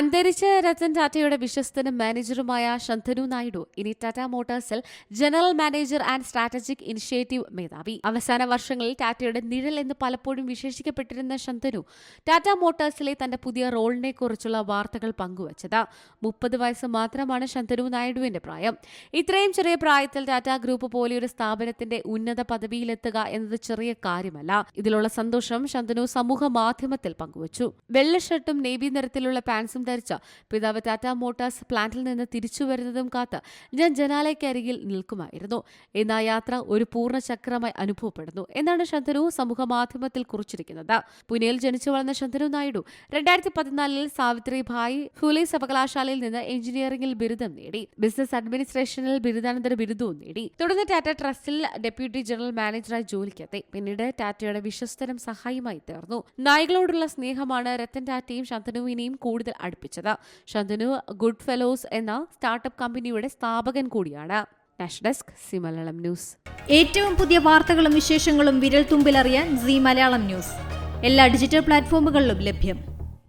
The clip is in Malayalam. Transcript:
അന്തരിച്ച രത്തൻ ടാറ്റയുടെ വിശ്വസ്തനും മാനേജറുമായ ശന്തനു നായിഡു ഇനി ടാറ്റ മോട്ടോഴ്സിൽ general manager and strategic initiative മേധാവി. അവസാന വർഷങ്ങളിൽ ടാറ്റയുടെ നിഴൽ എന്ന് പലപ്പോഴും വിശേഷിക്കപ്പെട്ടിരുന്ന ശന്തനു ടാറ്റ മോട്ടോഴ്സിലെ തന്റെ പുതിയ റോളിനെ കുറിച്ചുള്ള വാർത്തകൾ പങ്കുവച്ചത്. 30 വയസ്സ് മാത്രമാണ് ശന്തനു നായിഡുവിന്റെ പ്രായം. ഇത്രയും ചെറിയ പ്രായത്തിൽ ടാറ്റ ഗ്രൂപ്പ് പോലെയൊരു സ്ഥാപനത്തിന്റെ ഉന്നത പദവിയിലെത്തുക എന്നത് ചെറിയ കാര്യമല്ല. ഇതിലുള്ള സന്തോഷം ശന്തനു സമൂഹ മാധ്യമത്തിൽ പങ്കുവച്ചു. വെള്ള ഷർട്ടും നേവി നിറത്തിലുള്ള പാൻസും ധരിച്ച പിതാവ് ടാറ്റ മോട്ടോഴ്സ് പ്ലാന്റിൽ നിന്ന് തിരിച്ചു വരുന്നതും കാത്ത് ഞാൻ ജനാലയ്ക്കരികിൽ നിൽക്കുമായിരുന്നു. ഇന്ന് ആ യാത്ര ഒരു പൂർണ്ണ ചക്രമായി അനുഭവപ്പെടുന്നു എന്നാണ് ശന്തനു സമൂഹ മാധ്യമത്തിൽ കുറിച്ചിരിക്കുന്നത്. പുനെയിൽ ജനിച്ചു വളർന്ന ശന്തനു നായിഡു 2014 സാവിത്രിഭായ് ഫുലെ സർവകലാശാലയിൽ നിന്ന് എഞ്ചിനീയറിംഗിൽ ബിരുദം നേടി. ബിസിനസ് അഡ്മിനിസ്ട്രേഷനിൽ ബിരുദാനന്തര ബിരുദവും നേടി. തുടർന്ന് ടാറ്റ ട്രസ്റ്റിൽ ഡെപ്യൂട്ടി ജനറൽ മാനേജറായി ജോലിക്കെത്തി. പിന്നീട് ടാറ്റയുടെ വിശ്വസ്തനും സഹായിയുമായി തീർന്നു. നായികളോടുള്ള സ്നേഹമാണ് രത്തൻ ടാറ്റയും ശന്തനുവിനെയും കൂടുതൽ അടുപ്പിച്ചത്. ശന്തനു ഗുഡ് ഫെലോസ് എന്ന സ്റ്റാർട്ടപ്പ് കമ്പനിയുടെ സ്ഥാപകൻ കൂടിയാണ്. National desk C Malayalam news. ഏറ്റവും പുതിയ വാർത്തകളും വിശേഷങ്ങളും വിരൽ തുമ്പിലറിയാൻ സി മലയാളം ന്യൂസ് എല്ലാ ഡിജിറ്റൽ പ്ലാറ്റ്ഫോമുകളിലും ലഭ്യം.